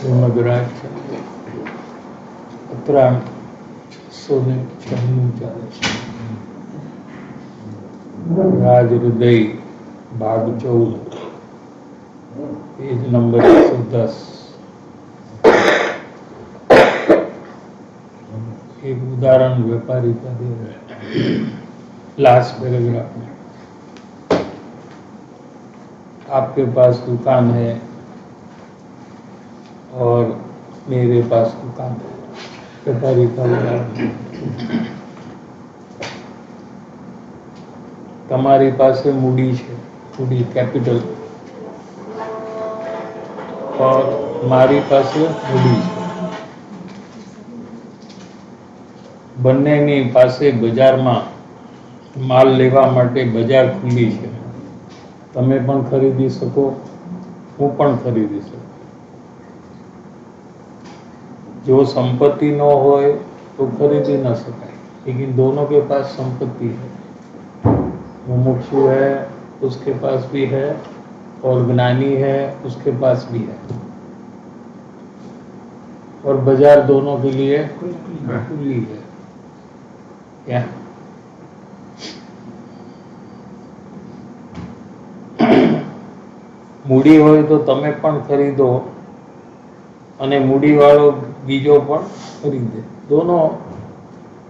મગરાજ ઉત્તરાયણ 696 ચાલે છે. રાજ હૃદય ભાગ 14 पेज नंबर 110. एक उदाहरण व्यापारी का दे रहे हैं लास्ट पैराग्राफ में. आपके पास दुकान है और मेरे पास दुकान है. व्यापारी का उदाहरण. તમારી પાસે મૂડી છે, મૂડી કેપિટલ, और મારી પાસે મૂડી છે. બંનેની પાસે બજારમાં માલ લેવા માટે બજાર ખુલ્લી છે. તમે પણ ખરીદી શકો, હું પણ ખરીદી શકું. जो संपत्ति न हो तो खरीदी न सकाय, लेकिन दोनों के पास संपत्ति है. मुमुक्षु है उसके पास भी है, और ज्ञानी है उसके पास भी है, और बाजार दोनों के लिए खुली है. क्या મૂડી હોય તો તમે પણ ખરીદો અને મૂડીવાળો बीजो पर खरीदे. दोनों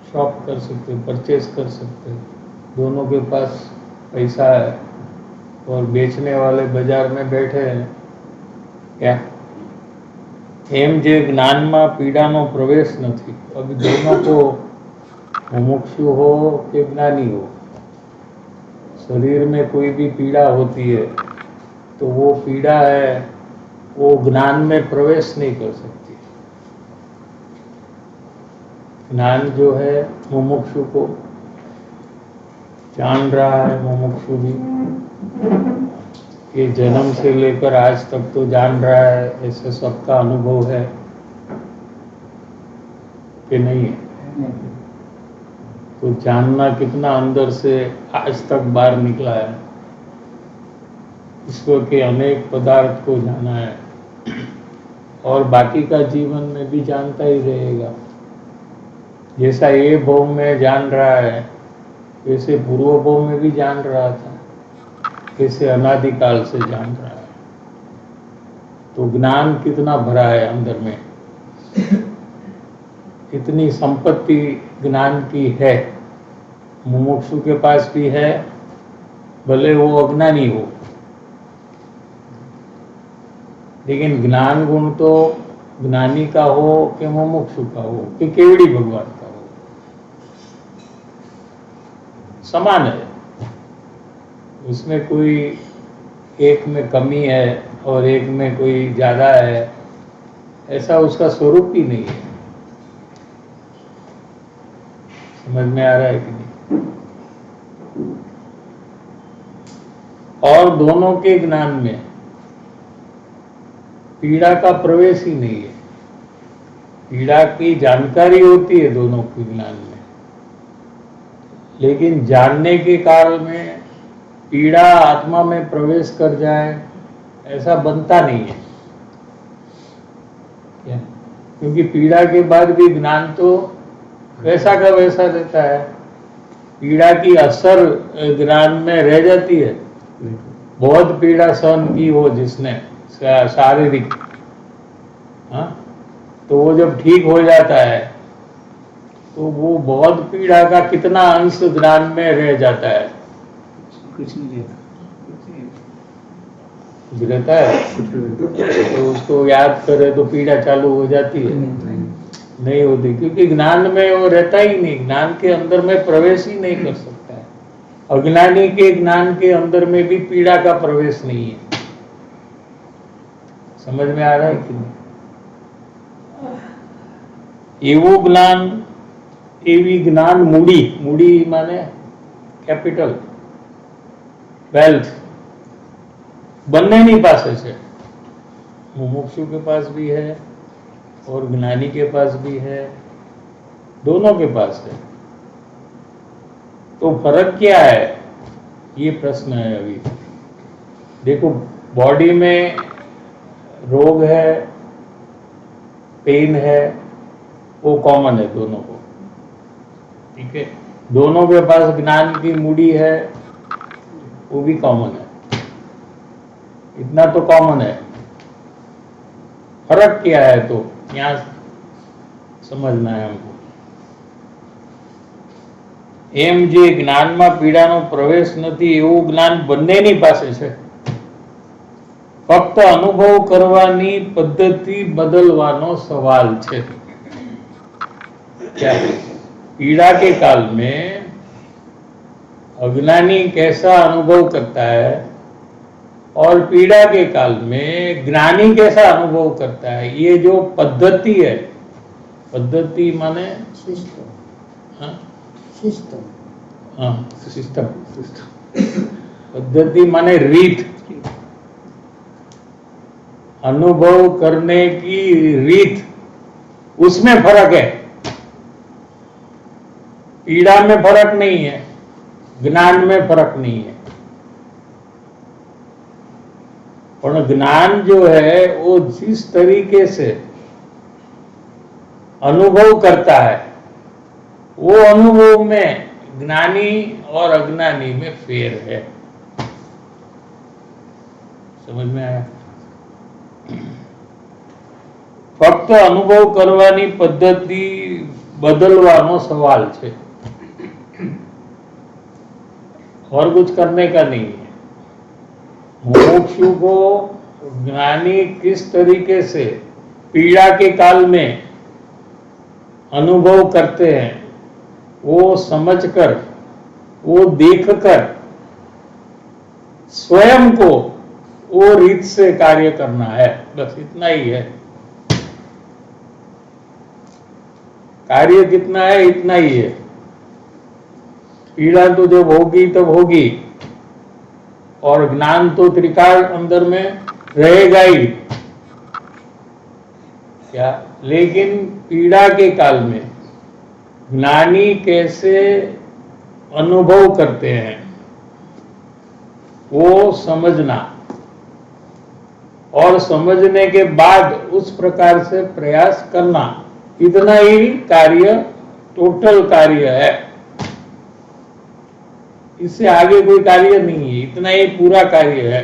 शॉप कर सकते, परचेज कर सकते. दोनों के पास पैसा है और बेचने वाले बाजार में बैठे हैं. क्या एम जे ज्ञान में पीड़ा नो प्रवेश नहीं. अभी दोनों को मुमुक्षु हो कि ज्ञानी हो, शरीर में कोई भी पीड़ा होती है तो वो पीड़ा है, वो ज्ञान में प्रवेश नहीं कर सकती. ज्ञान जो है मुमुक्षु को जान रहा है. मुमुक्षु भी ये जन्म से लेकर आज तक तो जान रहा है, ऐसे सबका अनुभव है कि नहीं है? तो जानना कितना अंदर से आज तक बाहर निकला है. ईश्वर के अनेक पदार्थ को जाना है और बाकी का जीवन में भी जानता ही रहेगा. जैसा ये भव में जान रहा है वैसे पूर्व भव में भी जान रहा था, वैसे अनादिकाल से जान रहा है. तो ज्ञान कितना भरा है अंदर में, इतनी संपत्ति ज्ञान की है. मुमुक्षु के पास भी है, भले वो अज्ञानी हो, लेकिन ज्ञान गुण तो ज्ञानी का हो कि मुमुक्षु का हो कि केवड़ी भगवान का हो, समान है. उसमें कोई एक में कमी है और एक में कोई ज्यादा है, ऐसा उसका स्वरूप ही नहीं है. समझ में आ रहा है कि नहीं? और दोनों के ज्ञान में पीड़ा का प्रवेश ही नहीं है. पीड़ा की जानकारी होती है दोनों के ज्ञान में, लेकिन जानने के काल में पीड़ा आत्मा में प्रवेश कर जाए ऐसा बनता नहीं है. क्या? क्योंकि पीड़ा के बाद भी ज्ञान तो वैसा का वैसा रहता है. पीड़ा की असर ज्ञान में रह जाती है. बहुत पीड़ा सहन की हो जिसने शारीरिक, हाँ, तो वो जब ठीक हो जाता है तो वो बहुत पीड़ा का कितना अंश ज्ञान में रह जाता है. कुछ नहीं रहता है. तो उसको याद करे तो पीड़ा चालू हो जाती है? नहीं होती, क्योंकि ज्ञान में वो रहता ही नहीं. ज्ञान के अंदर में प्रवेश ही नहीं कर सकता है. अज्ञानी के ज्ञान के अंदर में भी पीड़ा का प्रवेश नहीं है. समझ में आ रहा है कि नहीं? एवं ज्ञान, एवी ज्ञान मूडी, मूडी माने कैपिटल, वेल्थ, બંનેની પાસે છે. मुमुक्षु के पास भी है और ज्ञानी के पास भी है, दोनों के पास है. तो फर्क क्या है, ये प्रश्न है. अभी देखो, बॉडी में रोग है पेन है, वो कॉमन है दोनों को, ठीक है। दोनों के पास ज्ञान की मूडी है, वो भी कॉमन है, इतना तो कॉमन है। फर्क क्या है तो यहाँ समझना है हमको। એમ જે જ્ઞાનમાં પીડાનો પ્રવેશ નથી એવું જ્ઞાન બંનેની પાસે છે, ફક્ત અનુભવ કરવાની પદ્ધતિ બદલવાનો સવાલ છે। क्या है? पीड़ा के काल में अज्ञानी कैसा अनुभव करता है और पीड़ा के काल में ज्ञानी कैसा अनुभव करता है, ये जो पद्धति है, पद्धति माने हाँ सिस्टम, पद्धति माने रीत, अनुभव करने की रीत, उसमें फर्क है। पीड़ा में फर्क नहीं है, ज्ञान में फर्क नहीं है। पर ज्ञान जो है वो जिस तरीके से अनुभव करता है, वो अनुभव में ज्ञानी और अज्ञानी में फेर है। समझ में आया? फक्त अनुभव करवानी पद्धति बदलवानो सवाल है, और कुछ करने का नहीं है। मुमुक्षु को ज्ञानी किस तरीके से पीड़ा के काल में अनुभव करते हैं, वो समझकर, वो देखकर स्वयं को वो रीत से कार्य करना है, बस इतना ही है। कार्य कितना है, इतना ही है। पीड़ा तो जब होगी तब होगी, और ज्ञान तो त्रिकाल अंदर में रहेगा ही क्या। लेकिन पीड़ा के काल में ज्ञानी कैसे अनुभव करते हैं वो समझना, और समझने के बाद उस प्रकार से प्रयास करना, इतना ही कार्य, टोटल कार्य है। इससे आगे कोई कार्य नहीं है, इतना ही पूरा कार्य है।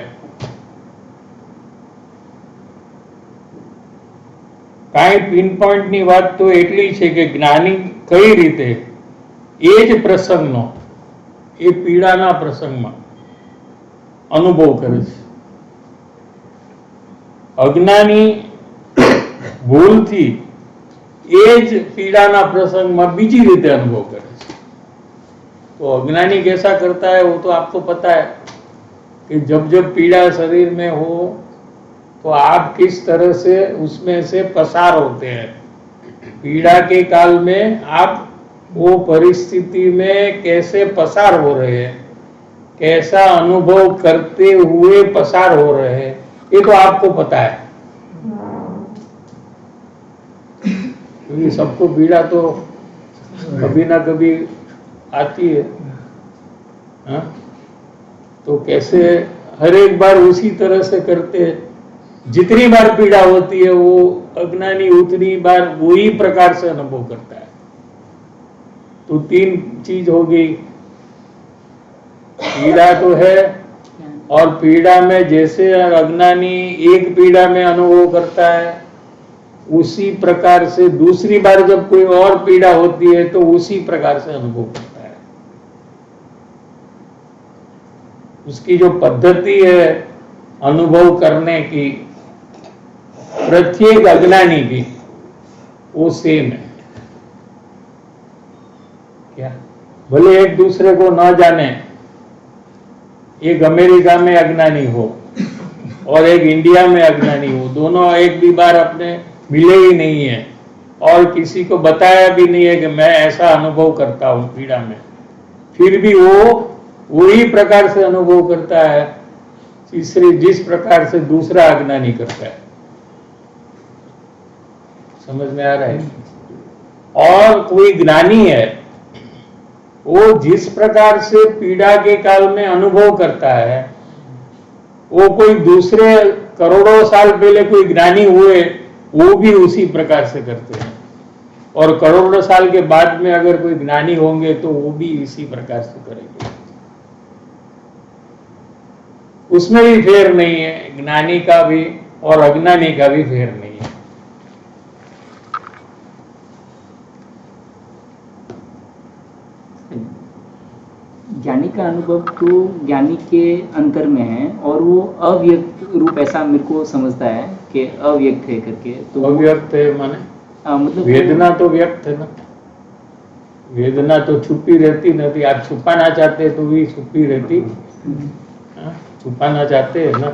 काई पिन पॉइंट ની વાત તો એટલી છે કે જ્ઞાની કઈ રીતે એ જ પ્રસંગનો, એ પીડાના પ્રસંગમાં અનુભવ કરે છે। અજ્ઞાની ભૂલથી એ જ પીડાના પ્રસંગમાં બીજી રીતે અનુભવ કરે છે। तो अज्ञानी कैसा करता है वो तो आपको पता है कि जब जब पीड़ा शरीर में हो तो आप किस तरह से उसमें से पसार होते हैं। पीड़ा के काल में आप वो परिस्थिति में कैसे पसार हो रहे हैं, कैसा अनुभव करते हुए पसार हो रहे हैं, ये तो आपको पता है, क्योंकि सबको पीड़ा तो कभी ना कभी आती है। हाँ? तो कैसे हर एक बार उसी तरह से करते हैं, जितनी बार पीड़ा होती है वो अज्ञानी उतनी बार वही प्रकार से अनुभव करता है। तो तीन चीज हो गई, पीड़ा तो है, और पीड़ा में जैसे अज्ञानी एक पीड़ा में अनुभव करता है, उसी प्रकार से दूसरी बार जब कोई और पीड़ा होती है तो उसी प्रकार से अनुभव करता है। उसकी जो पद्धति है अनुभव करने की, प्रत्येक अज्ञानी की, वो सेम है। क्या भले एक दूसरे को न जाने, एक अमेरिका में अज्ञानी हो और एक इंडिया में अज्ञानी हो, दोनों एक भी बार अपने मिले ही नहीं है और किसी को बताया भी नहीं है कि मैं ऐसा अनुभव करता हूं पीड़ा में, फिर भी वो वही प्रकार से अनुभव करता है जिस प्रकार से दूसरा अज्ञानी करता है। समझ में आ रहा है? और कोई ज्ञानी है, वो जिस प्रकार से पीड़ा के काल में अनुभव करता है, वो कोई दूसरे करोड़ों साल पहले कोई ज्ञानी हुए वो भी उसी प्रकार से करते हैं। और करोड़ों साल के बाद में अगर कोई ज्ञानी होंगे तो वो भी इसी प्रकार से करेंगे। उसमें भी फेर नहीं है, ज्ञानी का भी और अज्ञानी का भी फेर नहीं है। ज्ञानी का अनुभव तो ज्ञानी के अंतर में है और वो अव्यक्त रूप ऐसा मेरे को समझता है कि अव्यक्त है करके। तो अव्यक्त है माने मतलब वेदना तो व्यक्त है ना, वेदना तो छुपी रहती नहीं। आप छुपाना चाहते तो भी छुपी रहती, छुपाना चाहते हैं ना,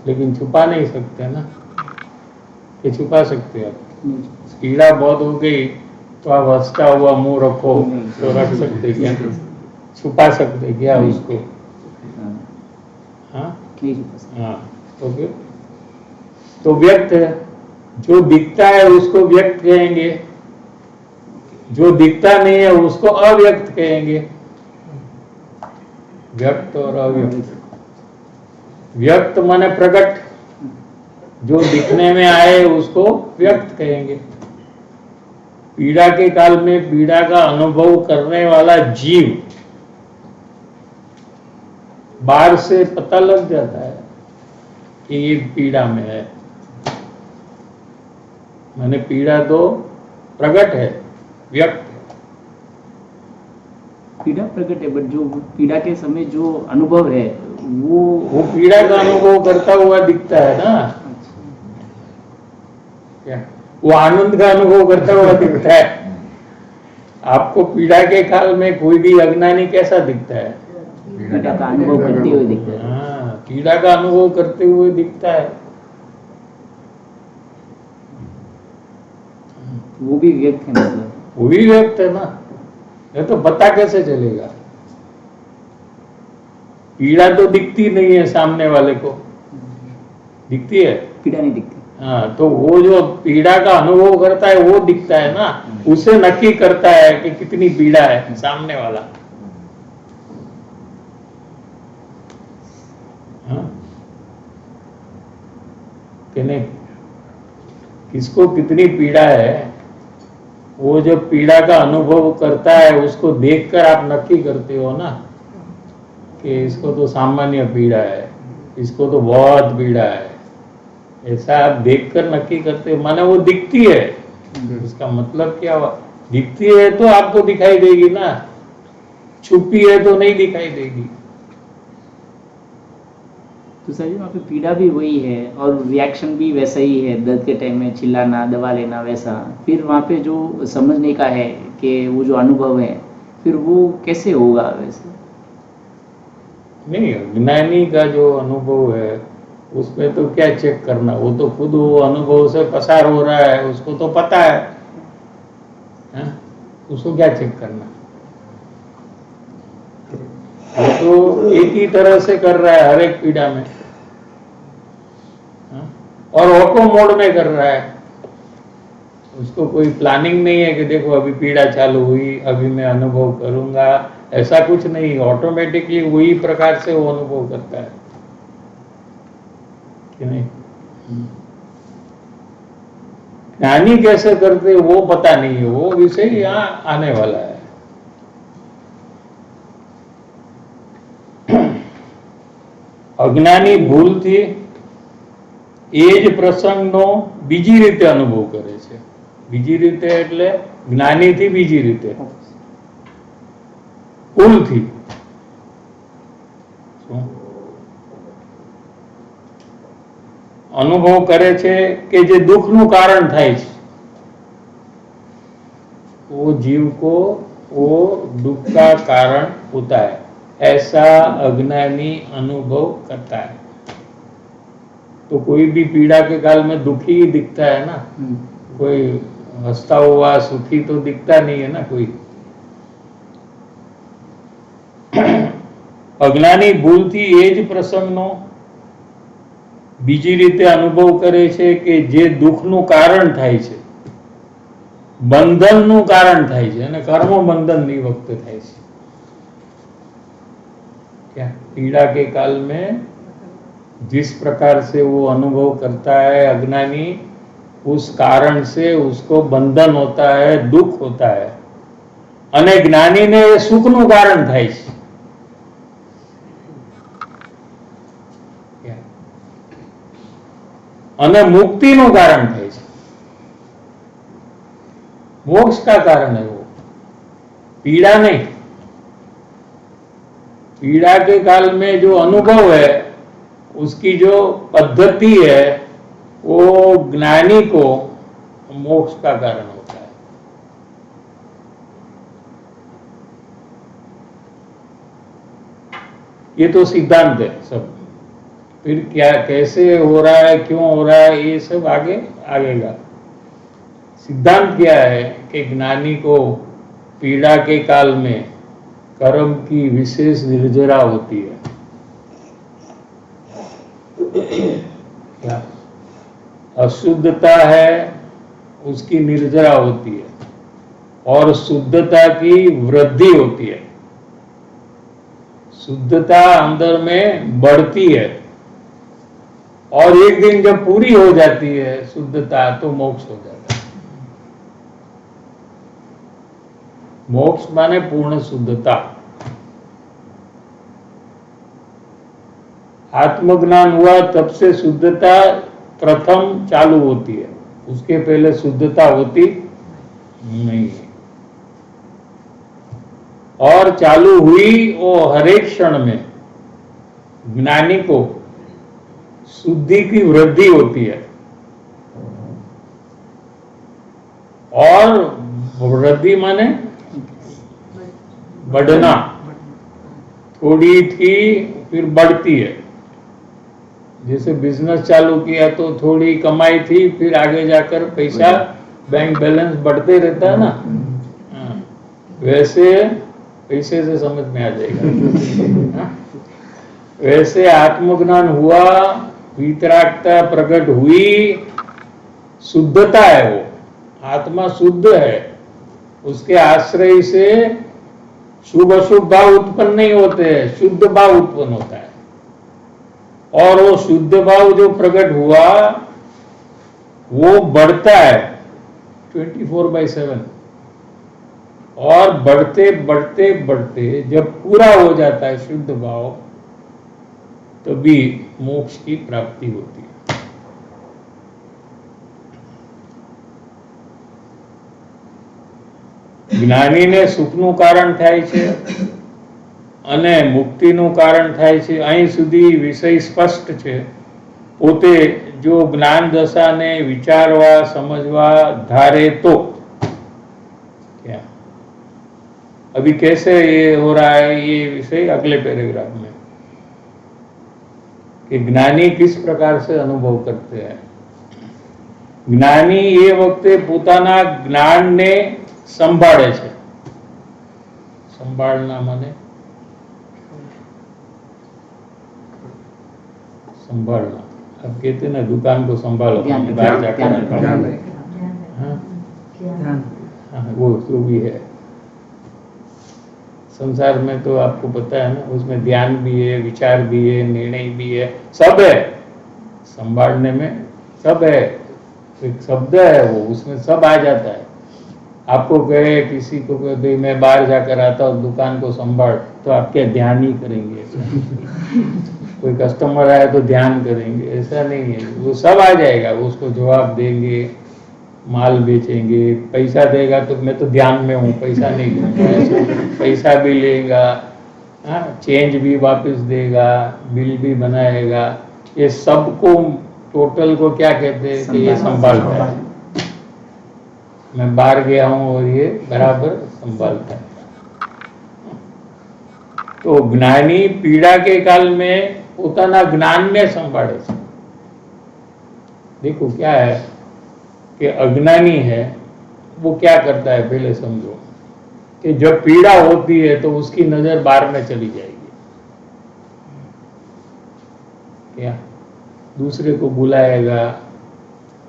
लेकिन छुपा नहीं सकते ना, कि छुपा सकते आप? पीड़ा बहुत हो गई तो आप हंसता हुआ मुंह रखो तो रख सकते क्या? छुपा सकते क्या उसको? हाँ हाँ, तो फिर तो व्यक्त है। जो दिखता है उसको व्यक्त कहेंगे, जो दिखता नहीं है उसको अव्यक्त कहेंगे। व्यक्त और अव्यक्त। व्यक्त माने प्रकट, जो दिखने में आए उसको व्यक्त कहेंगे। पीड़ा के काल में पीड़ा का अनुभव करने वाला जीव बाहर से पता लग जाता है कि ये पीड़ा में है, माने पीड़ा तो प्रकट है, व्यक्त है। पीड़ा प्रकट है, बट जो पीड़ा के समय जो अनुभव है वो पीड़ा का अनुभव करता हुआ दिखता है ना। क्या वो आनंद का अनुभव करता हुआ दिखता है? आपको पीड़ा के काल में कोई भी अज्ञानी कैसा दिखता है? पीड़ा का अनुभव करते हुए दिखता है। हाँ, पीड़ा का अनुभव करते हुए दिखता है। वो भी व्यक्त है, मतलब वो भी व्यक्त है ना, ये तो पता कैसे चलेगा? पीड़ा तो दिखती नहीं है सामने वाले को, दिखती है? पीड़ा नहीं दिखती। हाँ, तो वो जो पीड़ा का अनुभव करता है वो दिखता है ना, उसे नक्की करता है कि कितनी पीड़ा है सामने वाला। हाँ? कि नहीं? किसको कितनी पीड़ा है वो जो पीड़ा का अनुभव करता है उसको देखकर आप नक्की करते हो ना कि इसको तो सामान्य पीड़ा है, इसको तो बहुत पीड़ा है। ऐसा आप देखकर नक्की करते हो, माने वो दिखती है। इसका मतलब क्या हुआ? दिखती है तो आपको दिखाई देगी ना, छुपी है तो नहीं दिखाई देगी। तो सर जी वहाँ पे पीड़ा भी वही है और रिएक्शन भी वैसा ही है, दर्द के टाइम में चिल्लाना, दवा लेना, वैसा। फिर वहाँ पे जो समझने का है कि वो जो अनुभव है फिर वो कैसे होगा वैसे? नहीं, ज्ञानी का जो अनुभव है उसमें तो क्या चेक करना, वो तो खुद वो अनुभव से पसार हो रहा है, उसको तो पता है, उसको क्या चेक करना? वो तो एक ही तरह से कर रहा है हर एक पीड़ा में, और ऑटो मोड में कर रहा है। उसको कोई प्लानिंग नहीं है कि देखो अभी पीड़ा चालू हुई, अभी मैं अनुभव करूंगा, ऐसा कुछ नहीं। ऑटोमेटिकली वही प्रकार से वो अनुभव करता है कि नहीं? ज्ञानी कैसे करते वो पता नहीं है, वो विषय यहाँ आने वाला है। અજ્ઞાની ભૂલથી એ જ પ્રસંગનો બીજી રીતે અનુભવ કરે છે। બીજી રીતે એટલે જ્ઞાનીથી બીજી રીતે, ભૂલથી। અનુભવ કરે છે કે જે દુઃખનું કારણ થાય છે, वो जीव को वो दुख का कारण होता है, ऐसा अज्ञानी अनुभव करता है। तो कोई भी पीड़ा के काल में दुखी ही दिखता है ना, कोई हंसता हुआ सुखी तो दिखता नहीं है ना कोई। अज्ञानी भूलથી એ જ પ્રસંગનો બીજી રીતે અનુભવ કરે છે કે જે દુઃખનું કારણ થાય છે, બંધનનું કારણ થાય છે, અને કર્મ બંધનની વખતે થાય છે। क्या पीड़ा के काल में जिस प्रकार से वो अनुभव करता है अज्ञानी, उस कारण से उसको बंधन होता है, दुख होता है। અને જ્ઞાનીને એ સુખનું કારણ થાય છે। અને મુક્તિનું કારણ થાય છે। मोक्ष का कारण है वो, पीड़ा नहीं। पीड़ा के काल में जो अनुभव है, उसकी जो पद्धति है, वो ज्ञानी को मोक्ष का कारण होता है। ये तो सिद्धांत है सब। फिर क्या, कैसे हो रहा है, क्यों हो रहा है, ये सब आगे आएगा। सिद्धांत क्या है कि ज्ञानी को पीड़ा के काल में कर्म की विशेष निर्जरा होती है। क्या अशुद्धता है उसकी निर्जरा होती है, और शुद्धता की वृद्धि होती है। शुद्धता अंदर में बढ़ती है, और एक दिन जब पूरी हो जाती है शुद्धता, तो मोक्ष हो जाता है। मोक्ष माने पूर्ण शुद्धता। आत्मज्ञान हुआ तब से शुद्धता प्रथम चालू होती है, उसके पहले शुद्धता होती नहीं है। और चालू हुई वो हर एक क्षण में ज्ञानी को शुद्धि की वृद्धि होती है। और वृद्धि माने बढ़ना, थोड़ी थी फिर बढ़ती है। जैसे बिजनेस चालू किया तो थोड़ी कमाई थी, फिर आगे जाकर पैसा, बैंक बैलेंस बढ़ते रहता है ना। हाँ, वैसे पैसे से समझ में आ जाएगा। हाँ? वैसे आत्मज्ञान हुआ, वितरागता प्रकट हुई, शुद्धता है वो, आत्मा शुद्ध है। उसके आश्रय से शुभ अशुभ भाव उत्पन्न नहीं होते हैं, शुद्ध भाव उत्पन्न होता है। और वो शुद्ध भाव जो प्रकट हुआ वो बढ़ता है 24/7। और बढ़ते बढ़ते बढ़ते जब पूरा हो जाता है शुद्ध भाव, तभी मोक्ष की प्राप्ति होती है। જ્ઞાનીને સુખનું કારણ થાય છે અને મુક્તિનું કારણ થાય છે। અહીં સુધી વિષય સ્પષ્ટ છે। પોતે જો જ્ઞાન દશાને વિચારવા સમજવા ધારે તો क्या अभी कैसे ये हो रहा है, ये विषय अगले पैराग्राफ में, कि ज्ञानी किस प्रकार से अनुभव करते हैं। ज्ञानी ये वक्ते પોતાના જ્ઞાનને संभाळे छे। संभालना माने संभालना। अब कहते हैं ना, दुकान को संभालो, बाहर जाकर वो तो भी है। संसार में तो आपको पता है ना, उसमें ध्यान भी है, विचार भी है, निर्णय भी है, सब है। संभालने में सब है। एक शब्द है वो, उसमें सब आ जाता है। आपको कहे, किसी को कहे भाई मैं बाहर जाकर आता हूँ, दुकान को संभाल, तो आप क्या ध्यान ही करेंगे? कोई कस्टमर आया तो ध्यान करेंगे? ऐसा नहीं है, वो सब आ जाएगा। उसको जवाब देंगे, माल बेचेंगे, पैसा देगा तो मैं तो ध्यान में हूँ, पैसा नहीं दूंगा। पैसा भी लेगा, हाँ, चेंज भी वापस देगा, बिल भी बनाएगा। ये सबको, टोटल को क्या कहते हैं कि ये संभालता है। मैं बाहर गया हूं और ये बराबर संभालता है। तो ज्ञानी पीड़ा के काल में પોતાના જ્ઞાનને સંભાળે છે। देखो क्या है कि अज्ञानी है, वो क्या करता है पहले समझो, कि जब पीड़ा होती है तो उसकी नजर बाहर में चली जाएगी। क्या दूसरे को बुलाएगा,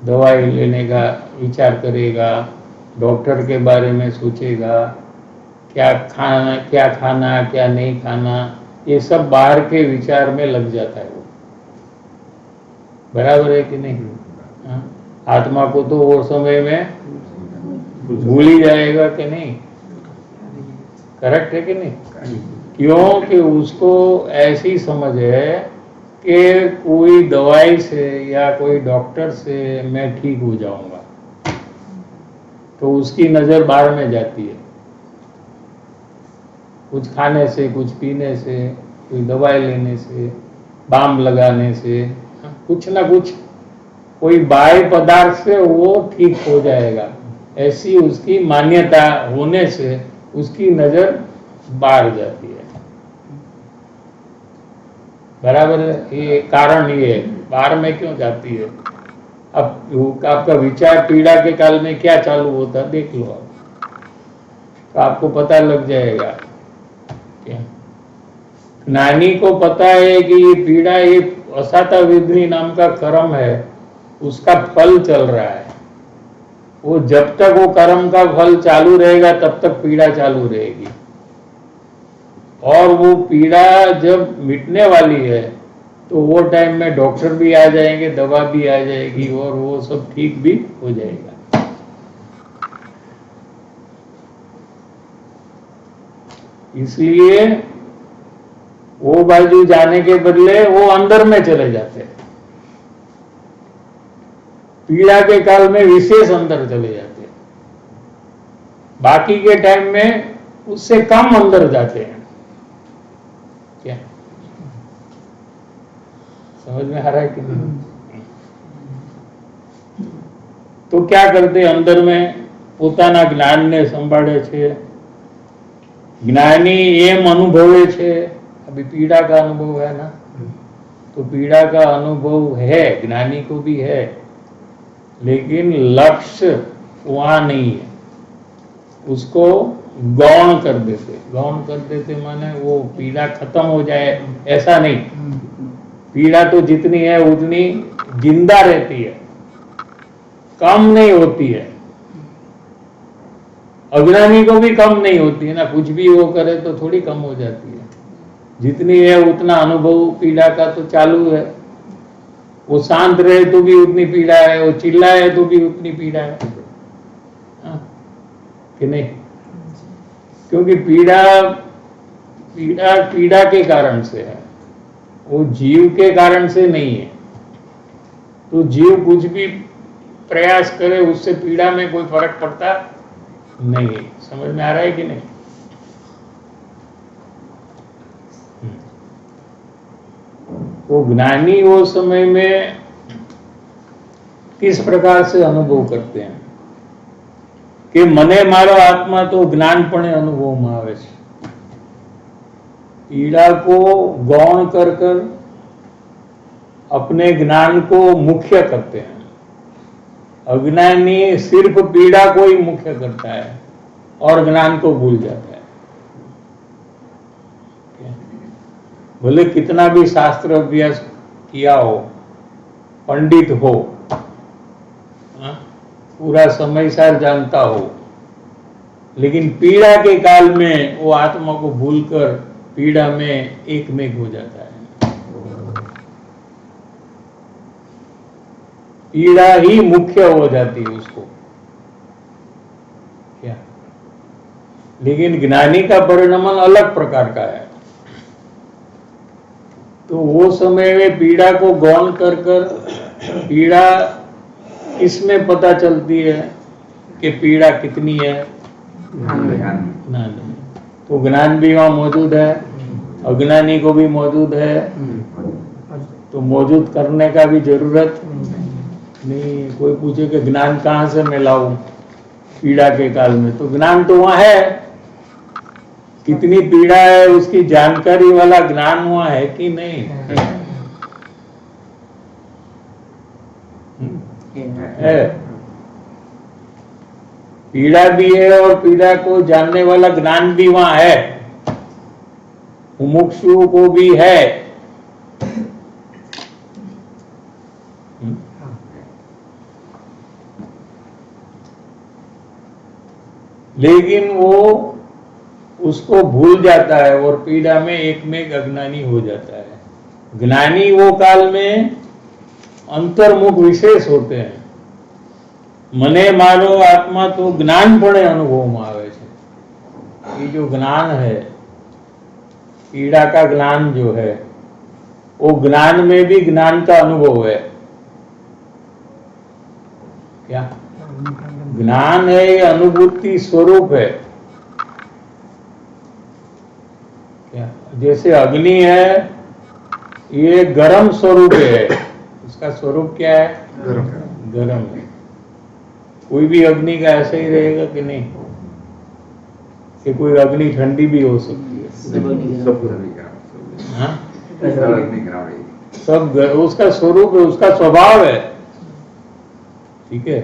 दवाई लेने का विचार करेगा, डॉक्टर के बारे में सोचेगा, क्या खाना क्या नहीं खाना, ये सब बाहर के विचार में लग जाता है वो। बराबर है कि नहीं? हाँ? आत्मा को तो वो समय में भूल ही जाएगा कि नहीं, करेक्ट है कि नहीं? क्योंकि उसको ऐसी समझ है कि कोई दवाई से या कोई डॉक्टर से मैं ठीक हो जाऊंगा, तो उसकी नजर बाहर में जाती है, कुछ खाने से, कुछ पीने से, कोई दवाई लेने से, बाम लगाने से, कुछ ना कुछ कोई बाह्य पदार्थ से वो ठीक हो जाएगा, ऐसी उसकी मान्यता होने से उसकी नजर बाहर जाती है। बराबर है? ये कारण ये है, बाहर में क्यों जाती है। अब आपका विचार पीड़ा के काल में क्या चालू होता देख लो आप, तो आपको पता लग जाएगा। क्या ज्ञानी को पता है कि ये पीड़ा एक असाता विधि नाम का कर्म है, उसका फल चल रहा है, वो जब तक वो कर्म का फल चालू रहेगा तब तक पीड़ा चालू रहेगी, और वो पीड़ा जब मिटने वाली है तो वो टाइम में डॉक्टर भी आ जाएंगे, दवा भी आ जाएगी, और वो सब ठीक भी हो जाएगा। इसलिए वो बाजू जाने के बदले वो अंदर में चले जाते हैं, पीड़ा के काल में विशेष अंदर चले जाते हैं, बाकी के टाइम में उससे कम अंदर जाते हैं। क्या समझ में आ रहा है कि नहीं? तो क्या करते अंदर में પોતાના જ્ઞાનને સંભાળે છે, ज्ञानी एम अनुभवे छे। अभी पीड़ा का अनुभव है ना, तो पीड़ा का अनुभव है, ज्ञानी को भी है, लेकिन लक्ष्य वहां नहीं है, उसको गौण कर देते माने वो पीड़ा खत्म हो जाए ऐसा नहीं, पीड़ा तो जितनी है उतनी जिंदा रहती है, कम नहीं होती है। अज्ञानी को भी कम नहीं होती है ना, कुछ भी वो करे तो थोड़ी कम हो जाती है, जितनी है उतना अनुभव पीड़ा का तो चालू है। वो शांत रहे तो भी उतनी पीड़ा है, वो चिल्लाए तो भी उतनी पीड़ा है, कि नहीं? क्योंकि पीड़ा के कारण से है, वो जीव के कारण से नहीं है। तो जीव कुछ भी प्रयास करे उससे पीड़ा में कोई फर्क पड़ता नहीं। समझ में आ रहा है कि नहीं? तो ज्ञानी वो समय में किस प्रकार से अनुभव करते हैं कि मने मारो आत्मा तो ज्ञानपणे अनुभव में आवे छे। पीड़ा को गौण कर कर अपने ज्ञान को मुख्य करते हैं। अज्ञानी सिर्फ पीड़ा को ही मुख्य करता है और ज्ञान को भूल जाता है। भले कितना भी शास्त्र अभ्यास किया हो, पंडित हो, पूरा समय सार जानता हो, लेकिन पीड़ा के काल में वो आत्मा को भूलकर पीड़ा में एकमेक हो जाता है। पीड़ा ही मुख्य हो जाती है उसको, क्या? लेकिन ज्ञानी का परिणमन अलग प्रकार का है। तो वो समय में पीड़ा को गौण कर कर पीड़ा इसमें पता चलती है कि पीड़ा कितनी है, ज्ञान। तो ज्ञान भी वहां मौजूद है, अज्ञानी को भी मौजूद है, तो मौजूद करने का भी जरूरत नहीं। कोई पूछे कि ज्ञान कहाँ से मैं लाऊं पीड़ा के काल में, तो ज्ञान तो वहां है, कितनी पीड़ा है उसकी जानकारी वाला ज्ञान वहां है कि नहीं है? पीड़ा भी है और पीड़ा को जानने वाला ज्ञान भी वहां है, मुमुक्षु को भी है। लेकिन वो उसको भूल जाता है और पीड़ा में एकमेक अज्ञानी हो जाता है। ज्ञानी वो काल में अंतर्मुख विशेष होते हैं, મને મારો આત્મા તો જ્ઞાનપણે અનુભવમાં આવે છે. ये जो ज्ञान है, पीड़ा का ज्ञान जो है, वो ज्ञान में भी ज्ञान का अनुभव है. क्या ज्ञान है? ये अनुभूति स्वरूप है. क्या जैसे अग्नि है, ये गर्म स्वरूप है. उसका स्वरूप क्या है? गर्म है. कोई भी अग्नि का ऐसा ही रहेगा कि नहीं? कि कोई अग्नि ठंडी भी हो सकती है. हाँ? सब उसका स्वरूप है, उसका स्वभाव है. ठीक है,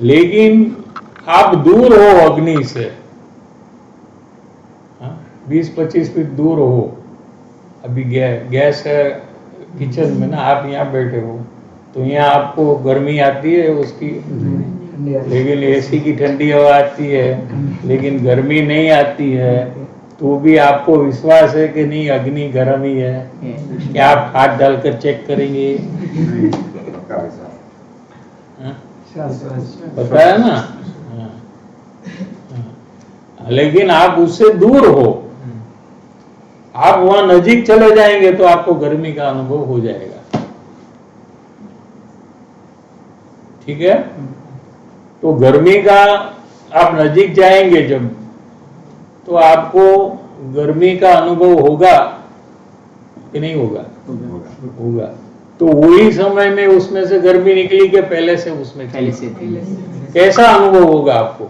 लेकिन आप दूर हो अग्नि से, 20-25 फीट दूर हो. अभी गैस है किचन में ना, आप यहाँ बैठे हो तो यहाँ आपको गर्मी आती है उसकी, लेकिन एसी की ठंडी हवा आती है, लेकिन गर्मी नहीं आती है. तो भी आपको विश्वास है कि नहीं अग्नि गर्म ही है? क्या आप हाथ डालकर चेक करेंगे? पता है ना? हाँ. लेकिन आप उससे दूर हो, आप वहां नजीक चले जाएंगे तो आपको गर्मी का अनुभव हो जाएगा. ठीक है, तो गर्मी का आप नजीक जाएंगे जब, तो आपको गर्मी का अनुभव होगा कि नहीं होगा? होगा. तो वही समय में उसमें से गर्मी निकली कि पहले से उसमें पहले से थी. कैसा अनुभव होगा आपको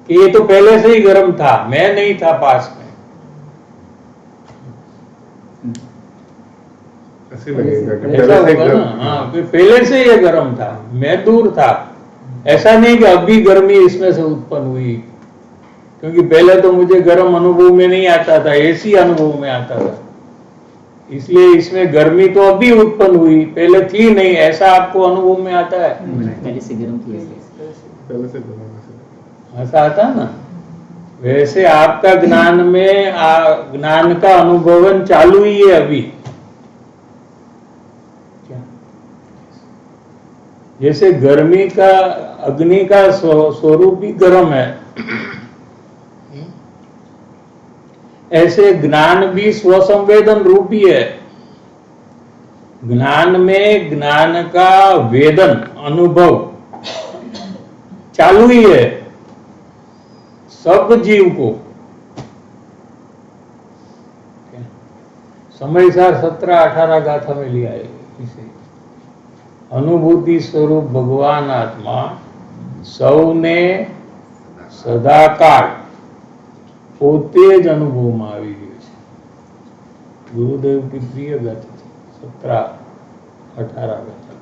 कि ये तो पहले से ही गर्म था, मैं नहीं था पास में? ऐसे लगेगा कि ऐसा पहले से होगा गर्म ना. हाँ, कि पहले से ये गर्म था, मैं दूर था. ऐसा नहीं कि अभी गर्मी इसमें से उत्पन्न हुई, क्योंकि पहले तो मुझे गर्म अनुभव में नहीं आता था, एसी अनुभव में आता था. इसलिए इसमें गर्मी तो अभी उत्पन्न हुई, पहले थी नहीं, ऐसा आपको अनुभव में आता है? पहले से गर्म थी. पहले से गर्म ऐसा आता है ना. वैसे आपका ज्ञान में ज्ञान का अनुभवन चालू ही है अभी. क्या? जैसे गर्मी का, अग्नि का स्वरूप ही गर्म है, ऐसे ज्ञान भी स्वसंवेदन रूपी है. ज्ञान में ज्ञान का वेदन अनुभव चालू ही है सब जीव को. समयसार 17-18 गाथा में लिया है इसे. अनुभूति स्वरूप भगवान आत्मा સૌને સદાકાળ પોતે જ અનુભવમાં આવી ગયું છે. ગુરુદેવ की प्रिय गाथा 17-18 गाथा.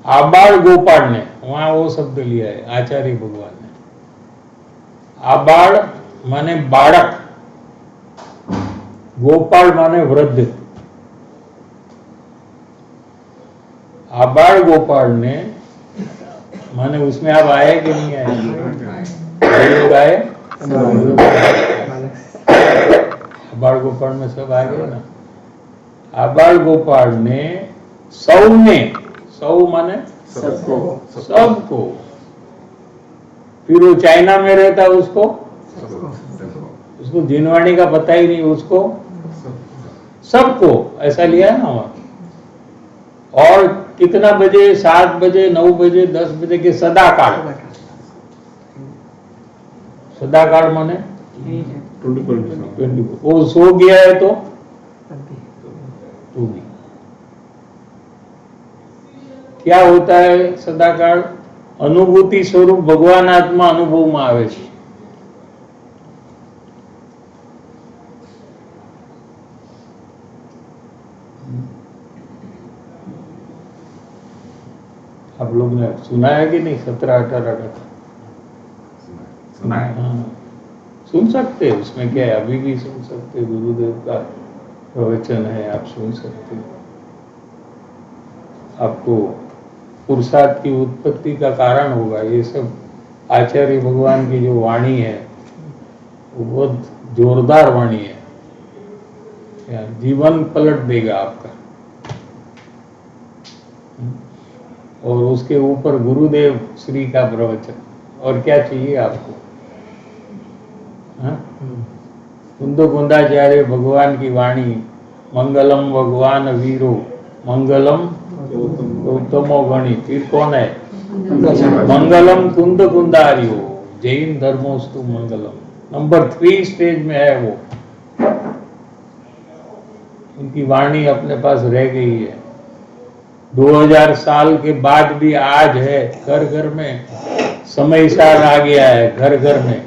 आबाळ गोपाळ ने, वहां वो शब्द लिया है आचार्य भगवान ने. आबाळ माने बालक, गोपाल माने वृद्ध. आबाळ गोपाल ने माने उसमें आप आए कि नहीं आए? लोग आए? आबाळ गोपाल में सब आ गए ना. आबाळ गोपाल ने सौने, सौ माने सबको, सबको. फिर वो चाइना में रहता उसको जिनवाणी का पता ही नहीं, उसको सबको ऐसा लिया है ना वहां. और कितना बजे? 7 बजे, 9 बजे, 10 बजे के सदाकाल. सदाकाल माने 24. वो सो गया है तो भी क्या होता है? सदाकाल अनुभूति स्वरूप भगवान आत्मा अनुभव में आवे छे. आप लोग ने सुना है कि नहीं? 17-18 का सुना है. हाँ, सुन सकते हैं, उसमें क्या है, अभी भी सुन सकते हैं. गुरुदेव का प्रवचन है, आप सुन सकते हैं. आपको पुरुषार्थ की उत्पत्ति का कारण होगा. ये सब आचार्य भगवान की जो वाणी है वो बहुत जोरदार वाणी है, जीवन पलट देगा आपका. और उसके ऊपर गुरुदेव श्री का प्रवचन, और क्या चाहिए आपको? हाँ? कुंद कुंदाचार्य भगवान की वाणी, मंगलम भगवान वीरो मंगलम गौतमो गणी। फिर कौन है? मंगलम कुंद कुंदारियो जैन धर्मोस्तु मंगलम। नंबर 3 स्टेज में है वो। उनकी वाणी अपने पास रह गई है, 2000 साल के बाद भी आज है, घर घर में समय सार आ गया है, घर घर में।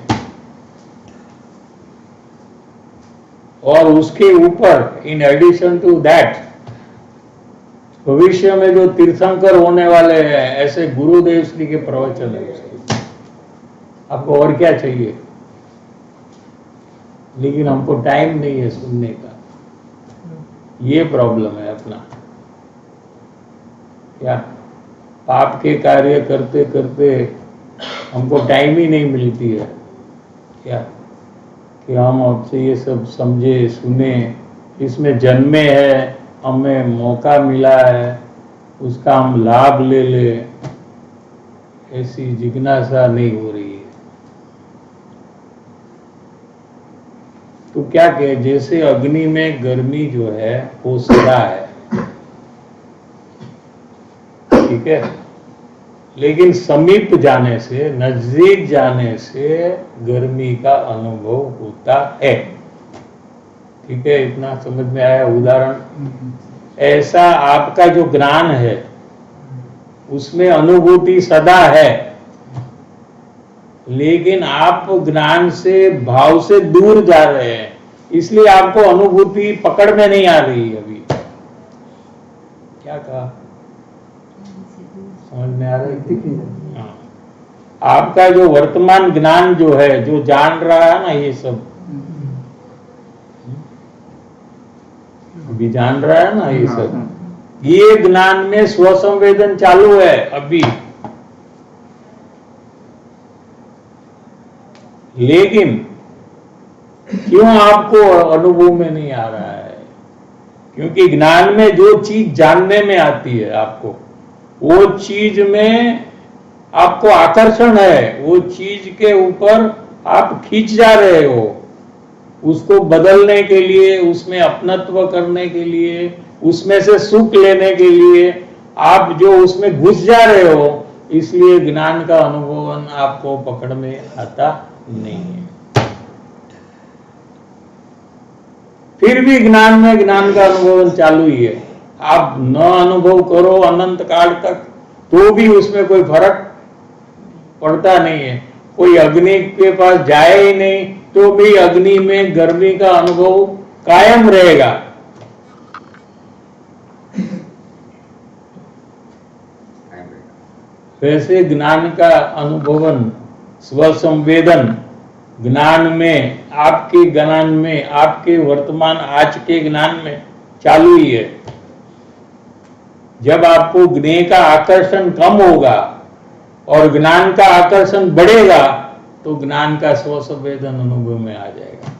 और उसके ऊपर इन एडिशन टू दैट भविष्य में जो तीर्थंकर होने वाले हैं, ऐसे गुरुदेव श्री के प्रवचन है उसके। आपको और क्या चाहिए? लेकिन हमको टाइम नहीं है सुनने का, ये प्रॉब्लम है अपना। क्या पाप के कार्य करते करते हमको टाइम ही नहीं मिलती है क्या कि हम आपसे ये सब समझे सुने, इसमें जन्मे है, हमें मौका मिला है, उसका हम लाभ ले ले, ऐसी जिज्ञासा नहीं हो रही है। तो क्या कहे, जैसे अग्नि में गर्मी जो है वो सदा है, ठीक है, लेकिन समीप जाने से, नजदीक जाने से गर्मी का अनुभव होता है। ठीक है, इतना समझ में आया उदाहरण? ऐसा आपका जो ज्ञान है उसमें अनुभूति सदा है, लेकिन आप ज्ञान से, भाव से दूर जा रहे हैं, इसलिए आपको अनुभूति पकड़ में नहीं आ रही अभी। क्या कहा? समझ में आ रहा है? हाँ। आपका जो वर्तमान ज्ञान जो है, जो जान रहा है ना ये सब, अभी जान रहा है ना ये सब, ये ज्ञान में स्वसंवेदन चालू है अभी, लेकिन क्यों आपको अनुभव में नहीं आ रहा है? क्योंकि ज्ञान में जो चीज जानने में आती है आपको, वो चीज में आपको आकर्षण है, वो चीज के ऊपर आप खींच जा रहे हो, उसको बदलने के लिए, उसमें अपनत्व करने के लिए, उसमें से सुख लेने के लिए आप जो उसमें घुस जा रहे हो, इसलिए ज्ञान का अनुभव आपको पकड़ में आता नहीं है। फिर भी ज्ञान में ज्ञान का अनुभव चालू ही है। आप न अनुभव करो अनंत काल तक तो भी उसमें कोई फर्क पड़ता नहीं है। कोई अग्नि के पास जाए ही नहीं तो भी अग्नि में गर्मी का अनुभव कायम रहेगा। वैसे ज्ञान का अनुभवन, स्वसंवेदन ज्ञान में, आपके ज्ञान में, आपके वर्तमान आज के ज्ञान में चालू ही है। जब आपको ज्ञेय का आकर्षण कम होगा और ज्ञान का आकर्षण बढ़ेगा तो ज्ञान का स्वसंवेदन अनुभव में आ जाएगा।